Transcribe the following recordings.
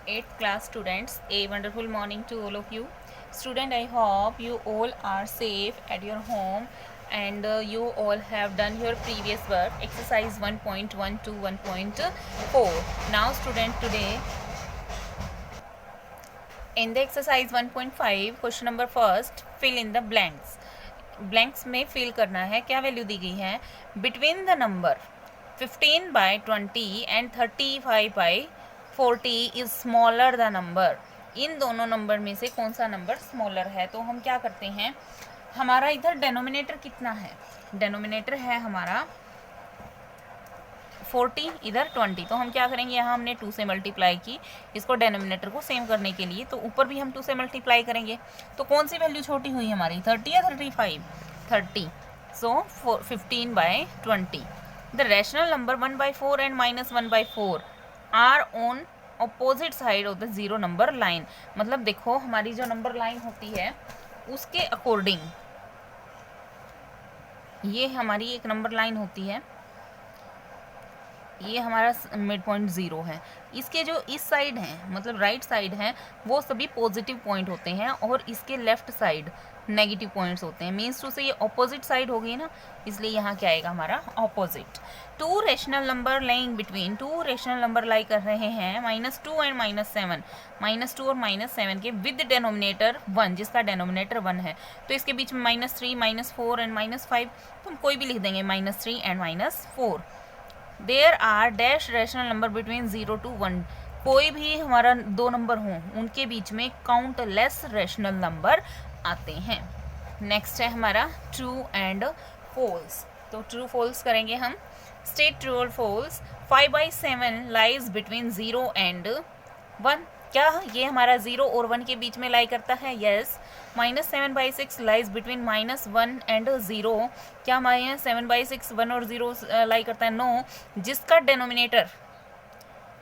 8th class students, a wonderful morning to all of you. Student, I hope you all are safe at your home and you all have done your previous work, exercise 1.1 to 1.4. Now student, today in the exercise 1.5 question number first, fill in the blanks. Blanks में fill करना है. क्या value दी गई है? Between the number 15/20 and 35/40 is smaller the number. इन दोनों number में से कौन सा नंबर स्मॉलर है? तो हम क्या करते हैं, हमारा इधर डेनोमिनेटर कितना है? डेनोमिनेटर है हमारा 40, इधर 20. तो हम क्या करेंगे, यहाँ हमने 2 से मल्टीप्लाई की इसको डेनोमिनेटर को सेम करने के लिए, तो ऊपर भी हम 2 से मल्टीप्लाई करेंगे. तो कौन सी वैल्यू छोटी हुई हमारी, 30 या 35? 30. So 15/20. The rational number 1/4 and -1/4 are on opposite side of the zero number line. मतलब देखो, हमारी जो नंबर लाइन होती है उसके अकॉर्डिंग, ये हमारी एक नंबर लाइन होती है, ये हमारा मिड पॉइंट 0 है. इसके जो इस साइड हैं, मतलब राइट साइड हैं, वो सभी पॉजिटिव पॉइंट होते हैं और इसके लेफ्ट साइड नेगेटिव पॉइंट्स होते हैं. मीन्स टू से ये ऑपोजिट साइड हो गई ना, इसलिए यहाँ क्या आएगा हमारा opposite. Two rational number lying between, two rational number lie कर रहे हैं -2 एंड -7, -2 और -7 के विद डेनोमिनेटर 1, जिसका डेनोमिनेटर 1 है. तो इसके बीच में -3, -4 एंड -5, तो हम कोई भी लिख देंगे, -3 and -4. There are dash rational number between 0 to 1. कोई भी हमारा दो नंबर हों उनके बीच में काउंटलेस रैशनल नंबर आते हैं. नेक्स्ट है हमारा ट्रू एंड फॉल्स. तो ट्रू फॉल्स करेंगे हम. स्टेट ट्रू और फॉल्स. 5/7 lies between 0 and 1. क्या ये हमारा 0 और 1 के बीच में लाई करता है? यस. -7/6 lies between -1 and 0. क्या -7/6 1 और 0 लाई करता है? नो. जिसका डेनोमिनेटर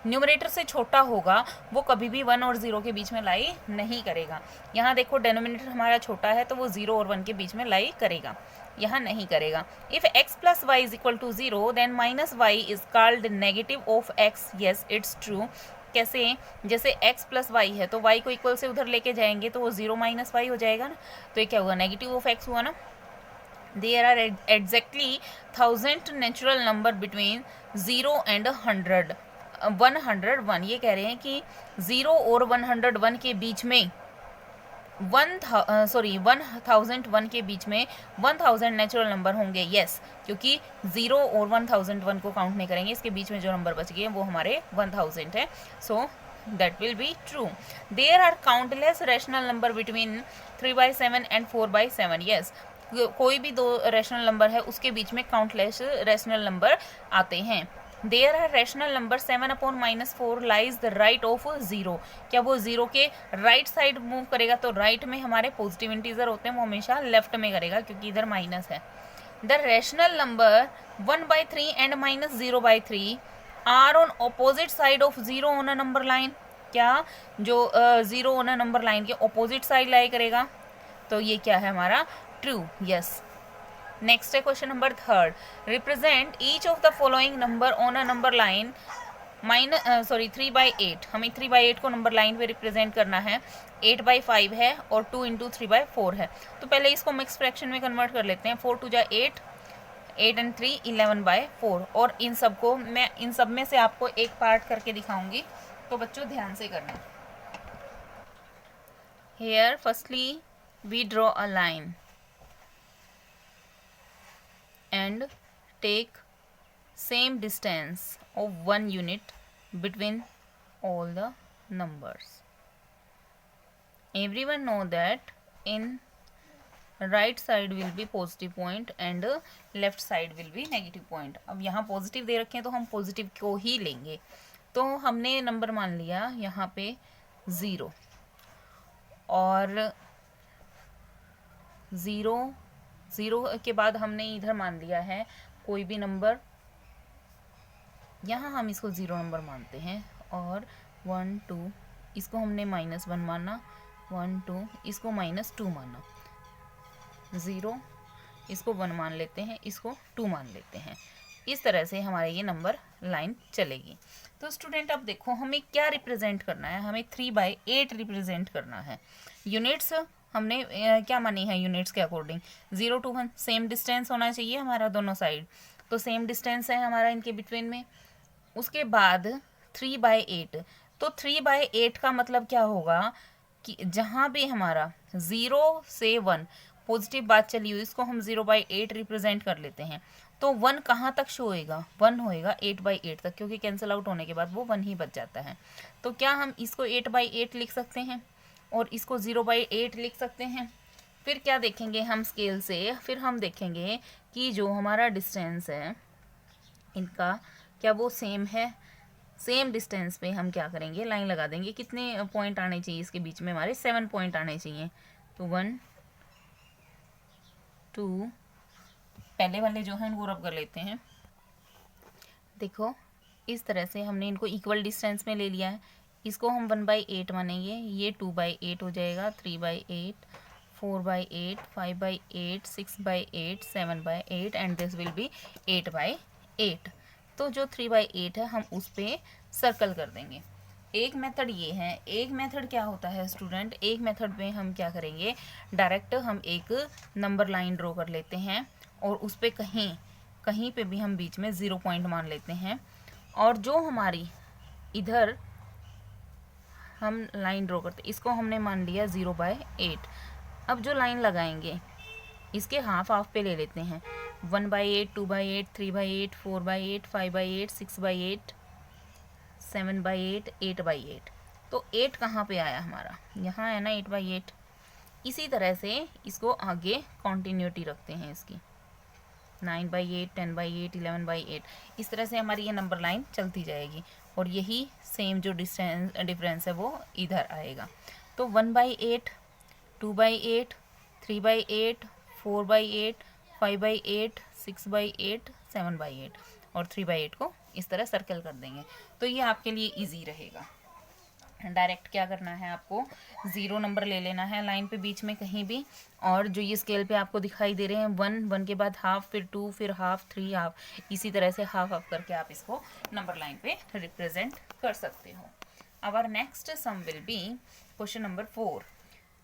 न्यूमरेटर से छोटा होगा वो कभी भी 1 और 0 के बीच में लाई नहीं करेगा. यहाँ देखो, डेनोमिनेटर हमारा छोटा है तो वो 0 और 1 के बीच में लाई करेगा, यहाँ नहीं करेगा. If x + y = 0 then -y is called negative of x. Yes, it's true. कैसे? जैसे x + y है तो y को इक्वल से उधर लेके जाएंगे तो वो 0 - y हो जाएगा ना, तो ये क्या हुआ, नेगेटिव ऑफ x हुआ ना. There are exactly 1000 natural number between 0 and 101. ये कह रहे हैं कि 0 और 101 के बीच में 1001 के बीच में 1000 नेचुरल नंबर होंगे. यस, क्योंकि 0 और 1001 को काउंट नहीं करेंगे, इसके बीच में जो नंबर बच गए वो हमारे 1000 है. So that will be true. There are countless rational number between 3/7 and 4/7. Yes, कोई भी दो रैशनल नंबर है उसके बीच में काउंटलेस रैशनल नंबर आते हैं. There are rational number 7/-4 lies the right of 0. क्या वो 0 के राइट साइड मूव करेगा? तो राइट में हमारे पॉजिटिव इंटीजर होते हैं, वो हमेशा लेफ्ट में करेगा क्योंकि इधर माइनस है. The rational number 1/3 and -0/3 are on opposite side of 0 on a number line. क्या जो 0 ऑन अ नंबर लाइन के ऑपोजिट साइड लाई करेगा? तो ये क्या है हमारा ट्रू. यस. नेक्स्ट है question number 3. Represent each of the following number on a number line 3/8. हमें 3/8 को नंबर लाइन पे रिप्रेजेंट करना है. 8/5 है और 2 × 3/4 है. तो पहले इसको मिक्स फ्रैक्शन में कन्वर्ट कर लेते हैं. 4 × 2 = 8, 8 and 3 11/4. और इन सबको मैं इन सब में से आपको एक पार्ट करके दिखाऊंगी, तो बच्चों ध्यान से करना. Here firstly we draw a line and take same distance of 1 unit between all the numbers. Everyone know that in right side will be positive point and left side will be negative point. अब यहाँ positive दे रखे हैं तो हम positive को ही लेंगे. तो हमने नंबर मान लिया यहाँ पे 0 और 0 के बाद हमने इधर मान लिया है कोई भी नंबर, यहाँ हम इसको 0 नंबर मानते हैं. और 1 2 इसको हमने -1 माना, 1 2 इसको -2 माना, 0 इसको 1 मान लेते हैं, इसको 2 मान लेते हैं. इस तरह से हमारे ये नंबर लाइन चलेगी। तो स्टूडेंट अब देखो हमें क्या रिप्रेजेंट करना है, हमें 3/8 रिप्रेजेंट करना है। यूनिट्स हमने क्या मानी है यूनिट्स के अकॉर्डिंग, 0 to 1 सेम डिस्टेंस होना चाहिए हमारा दोनों साइड, तो सेम डिस्टेंस है हमारा इनके बिटवीन में। उसके बाद 3/8, तो 3/8 का मतलब क्या होगा कि जहाँ भी हमारा 0 से 1 पॉजिटिव बात चली हुई, इसको हम 0/8 रिप्रेजेंट कर लेते हैं। तो 1 कहाँ तक शो होएगा, 1 होएगा 8/8 तक, क्योंकि कैंसिल आउट होने के बाद वो 1 ही बच जाता है। तो क्या हम इसको 8/8 लिख सकते हैं और इसको 0/8 लिख सकते हैं। फिर क्या देखेंगे हम स्केल से, फिर हम देखेंगे कि जो हमारा डिस्टेंस है इनका क्या वो सेम है। सेम डिस्टेंस पे हम क्या करेंगे, लाइन लगा देंगे। कितने पॉइंट आने चाहिए इसके बीच में, हमारे 7 पॉइंट आने चाहिए। तो 1 2, पहले वाले जो हैं उनको रब कर लेते हैं। देखो इस तरह से हमने इनको इक्वल डिस्टेंस में ले लिया है। इसको हम 1/8 मानेंगे, ये 2/8 हो जाएगा, 3/8, 4/8, 5/8, 6/8, 7/8 एंड दिस विल बी 8/8। तो जो 3/8 है हम उस पर सर्कल कर देंगे। एक मेथड ये है, एक मेथड क्या होता है स्टूडेंट, एक मेथड में हम क्या करेंगे, डायरेक्ट हम एक नंबर लाइन ड्रॉ कर लेते हैं और उस पर कहीं कहीं पे भी हम बीच में 0 पॉइंट मान लेते हैं, और जो हमारी इधर हम लाइन ड्रॉ करते, इसको हमने मान लिया 0/8। अब जो लाइन लगाएंगे इसके हाफ हाफ पे ले लेते हैं, 1/8, 2/8, 3/8, 4/8, 5/8, 6/8, 7/8, 8/8। तो 8 कहाँ पे आया हमारा, यहाँ है ना 8/8। इसी तरह से इसको आगे कॉन्टीन्यूटी रखते हैं इसकी, 9/8, 10/8, 11/8। इस तरह से हमारी ये नंबर लाइन चलती जाएगी और यही सेम जो डिफरेंस है वो इधर आएगा। तो 1/8, 2/8, 3/8, 4/8, 5/8, 6/8, 7/8 और 3/8 को इस तरह सर्कल कर देंगे। तो ये आपके लिए इजी रहेगा। डायरेक्ट क्या करना है, आपको 0 नंबर ले लेना है लाइन पे बीच में कहीं भी, और जो ये स्केल पे आपको दिखाई दे रहे हैं 1 के बाद हाफ, फिर 2, फिर हाफ, 3 हाफ, इसी तरह से हाफ हाफ करके आप इसको नंबर लाइन पे रिप्रेजेंट कर सकते हो। Our next sum will be question number 4।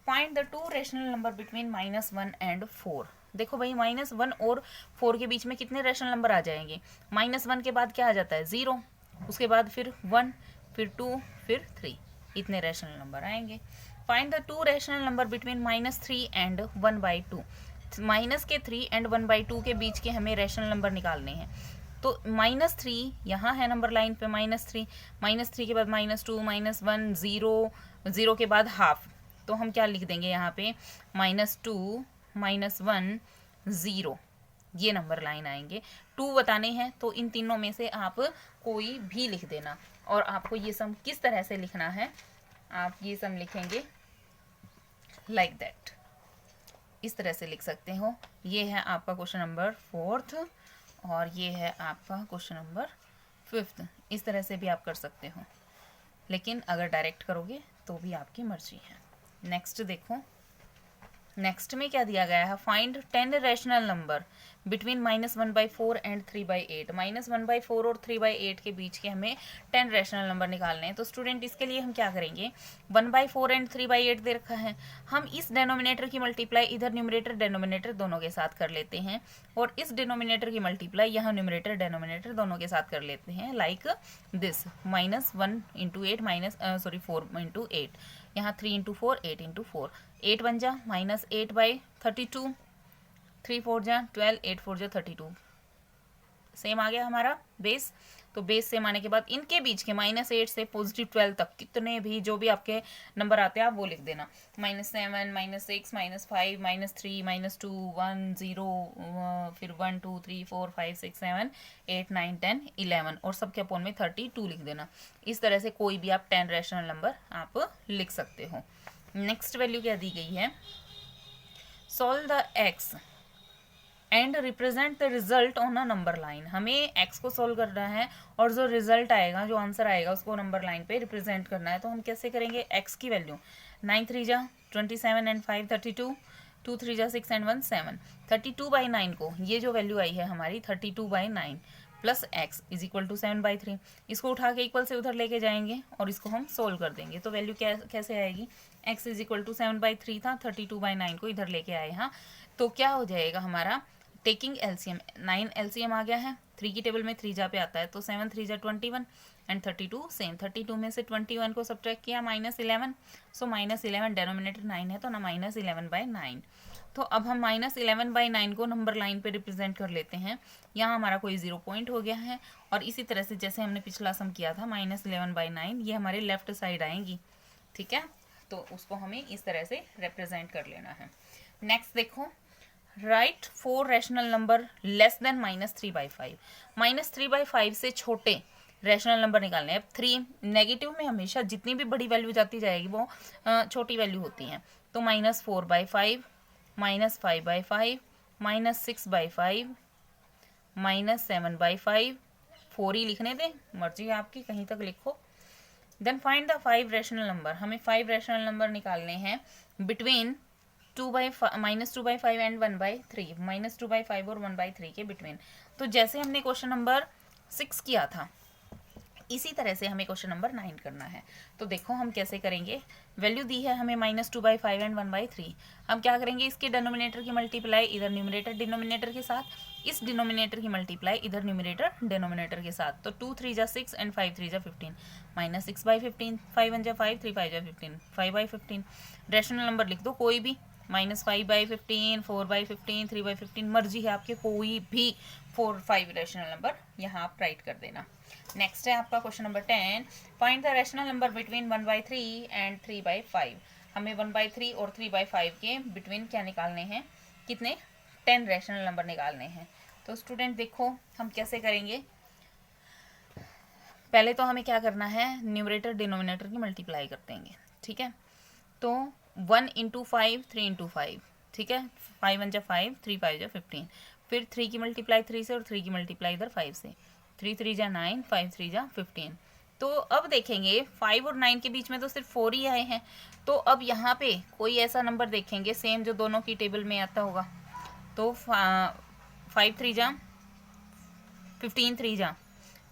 Find the 2 rational number between -1 and 4। देखो भाई -1 और 4 के बीच में कितने रेशनल नंबर आ जाएंगे, -1 के बाद क्या आ जाता है 0, उसके बाद फिर 1, फिर 2, फिर 3, इतने रेशनल नंबर आएंगे। Find the 2 rational number between -3 and 1/2। Minus के 3 एंड 1/2 के बीच के हमें रेशनल नंबर निकालने हैं। तो -3 यहाँ है नंबर लाइन पे, -3 के बाद -2, -1, 0, 0 के बाद हाफ। तो हम क्या लिख देंगे यहाँ पे, -2, -1, 0, ये नंबर लाइन आएंगे। 2 बताने हैं तो इन तीनों में से आप कोई भी लिख देना, और आपको ये सम किस तरह से लिखना है, आप ये सम लिखेंगे लाइक दैट, इस तरह से लिख सकते हो। ये है आपका क्वेश्चन नंबर 4 और ये है आपका क्वेश्चन नंबर 5। इस तरह से भी आप कर सकते हो, लेकिन अगर डायरेक्ट करोगे तो भी आपकी मर्जी है। नेक्स्ट देखो, नेक्स्ट में क्या दिया गया है, find 10 rational number between -1/4 and 3/8। -1/4 और 3/8 के बीच के हमें 10 रेशनल नंबर निकालने हैं। तो स्टूडेंट इसके लिए हम क्या करेंगे, 1/4 एंड 3/8 दे रखा है, हम इस डिनोमिनेटर की मल्टीप्लाई इधर न्यूमरेटर डिनोमिनेटर दोनों के साथ कर लेते हैं, और इस डिनोमिनेटर की मल्टीप्लाई यहाँ न्यूमरेटर डिनोमिनेटर दोनों के साथ कर लेते हैं, लाइक दिस, -1 × 8 4 × 8, यहाँ 3 × 4 8 × 4, 8 बन जा -8/32, 3 4 जा 12, 8 4 जा 32, सेम आ गया हमारा बेस। तो बेस सेम आने के बाद इनके बीच के -8 से +12 तक कितने भी जो भी आपके नंबर आते हैं आप वो लिख देना, -7, -6, -5, -3, -2, 1, 0, फिर 1 2 3 4 5 6 7 8 9 10 11 और सबके अपोन में 32 लिख देना। इस तरह से कोई भी आप 10 रेशनल नंबर आप लिख सकते हो। नेक्स्ट वैल्यू क्या दी गई है, solve the x and represent the result on a number line. हमें x को सॉल्व करना है और जो रिजल्ट आएगा, जो आंसर आएगा उसको नंबर लाइन पे रिप्रेजेंट करना है। तो हम कैसे करेंगे, x की वैल्यू 9 3 जा 27 एंड 5 32, 2 3 जा 6 एंड 1 7, 32/9 को ये जो वैल्यू आई है हमारी 32/9 plus x is equal to 7/3। इसको उठा के इक्वल से उधर लेके जाएंगे और इसको हम सोल्व कर देंगे। तो वैल्यू कैसे आएगी, एक्स इज इक्वल टू 7/3 था, 32/9 को इधर लेके आए। हाँ, तो क्या हो जाएगा हमारा, टेकिंग एलसीएम, 9 एलसीएम आ गया है, 3 की टेबल में 3 जा पे आता है, तो 7 3 जा 21 एंड 32 सेम। 32 में से 21 को सब्ट्रैक्ट किया, -11, सो -11 डेनोमिनेटर 9 है तो ना -11/9। तो अब हम -11/9 को नंबर लाइन पे रिप्रेजेंट कर लेते हैं। यहाँ हमारा कोई 0 पॉइंट हो गया है, और इसी तरह से जैसे हमने पिछला सम किया था -11/9, ये हमारे लेफ्ट साइड आएंगी। ठीक है, तो उसको हमें इस तरह से रिप्रेजेंट कर लेना है। नेक्स्ट देखो, right 4 rational number less than -3/5। -3/5 से छोटे रैशनल नंबर निकालने हैं। 3 नेगेटिव में हमेशा जितनी भी बड़ी वैल्यू जाती जाएगी वो छोटी वैल्यू होती हैं। तो -4/5, -5/5, -6/5, -7/5, 4 ही लिखने दें, मर्जी है आपकी, कहीं तक लिखो। Then find the 5 rational number. हमें 5 रैशनल नंबर निकालने हैं बिटवीन -2/5 एंड 1/3, -2/5 और 1/3 के बिटवीन। तो जैसे हमने क्वेश्चन नंबर 6 किया था, इसी तरह से हमें क्वेश्चन नंबर 9 करना है। तो देखो हम कैसे करेंगे, वैल्यू दी है हमें -2/5 एंड 1/3। हम क्या करेंगे, इसके डिनोमिनेटर की मल्टीप्लाई इधर न्यूमरेटर डिनोमिनेटर के साथ, इस डिनोमिनेटर की मल्टीप्लाई इधर न्यूमरेटर डिनोमिनेटर के साथ। तो 2 3 जा 6 एंड 5 3 जा 15, -6/15, 5 1 जा 5, 3 5 जा 15, 5/15। रैशनल नंबर लिख दो कोई भी, -5/15, 4/15, 3/15, मर्जी है आपके, कोई भी 4 5 रैशनल नंबर यहाँ आप राइट कर देना। नेक्स्ट है आपका question number 10, find the rational number between 1/3 and 3/5। हमें 1/3 और 3/5 के बिटवीन क्या निकालने हैं, कितने, 10 रैशनल नंबर निकालने हैं। तो स्टूडेंट देखो हम कैसे करेंगे, पहले तो हमें क्या करना है, न्यूमरेटर डिनोमिनेटर की मल्टीप्लाई कर देंगे। ठीक है, तो 1 × 5, 3 × 5, ठीक है, 5 1 जा 5, 3 5 जा 15, फिर 3 की मल्टीप्लाई 3 से और 3 की मल्टीप्लाई इधर 5 से, 3 3 जा 9, 5 3 जा 15। तो अब देखेंगे 5 और 9 के बीच में तो सिर्फ 4 ही आए हैं। तो अब यहाँ पे कोई ऐसा नंबर देखेंगे सेम जो दोनों की टेबल में आता होगा। तो 5 3 जा 15, 3 जा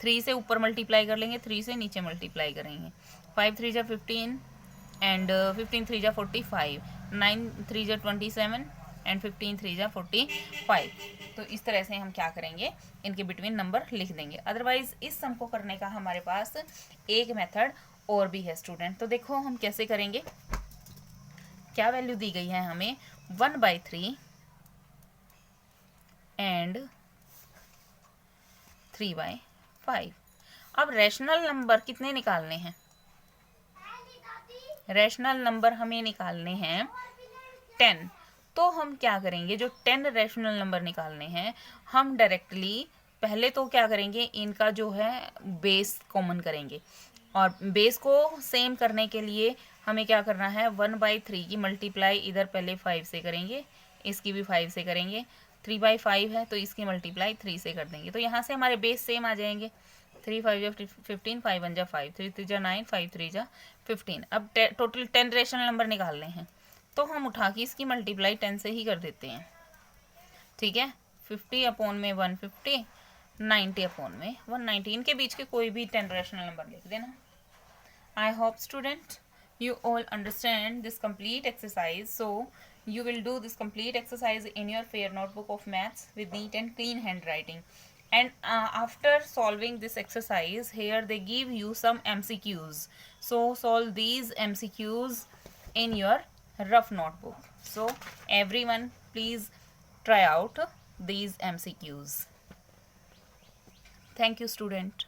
3 से ऊपर मल्टीप्लाई कर लेंगे, 3 से नीचे मल्टीप्लाई करेंगे। 5 3 जा 15 एंड 15 3 जा 45, 9 3 जा 27 एंड 15 3 जा 45। तो इस तरह से हम क्या करेंगे, इनके बिटवीन नंबर लिख देंगे। अदरवाइज इस सम को करने का हमारे पास एक मेथड और भी है स्टूडेंट। तो देखो हम कैसे करेंगे, क्या वैल्यू दी गई है हमें, 1/3 एंड 3/5। अब रैशनल नंबर कितने निकालने हैं, रैशनल नंबर हमें निकालने हैं 10। तो हम क्या करेंगे, जो 10 रैशनल नंबर निकालने हैं, हम डायरेक्टली पहले तो क्या करेंगे, इनका जो है बेस कॉमन करेंगे। और बेस को सेम करने के लिए हमें क्या करना है, 1/3 की मल्टीप्लाई इधर पहले 5 से करेंगे, इसकी भी 5 से करेंगे। 3/5 है तो इसकी मल्टीप्लाई 3 से कर देंगे। तो यहाँ से हमारे बेस सेम आ जाएंगे। 3 5 जा 15, 5 1 जा 5, 3 3 जा 9, 5 3 जा 15। अब टोटल 10 रैशनल नंबर निकालने हैं, तो हम उठा के इसकी मल्टीप्लाई 10 से ही कर देते हैं। ठीक है, 50/150, 90/में 190, इनके बीच के कोई भी 10 रैशनल नंबर लिख देना। I hope student you all understand this complete exercise. So you will do this complete exercise in your fair notebook of maths with neat and clean handwriting. And after solving this exercise, here they give you some MCQs. So solve these MCQs in your rough notebook. So everyone please try out these MCQs. Thank you student.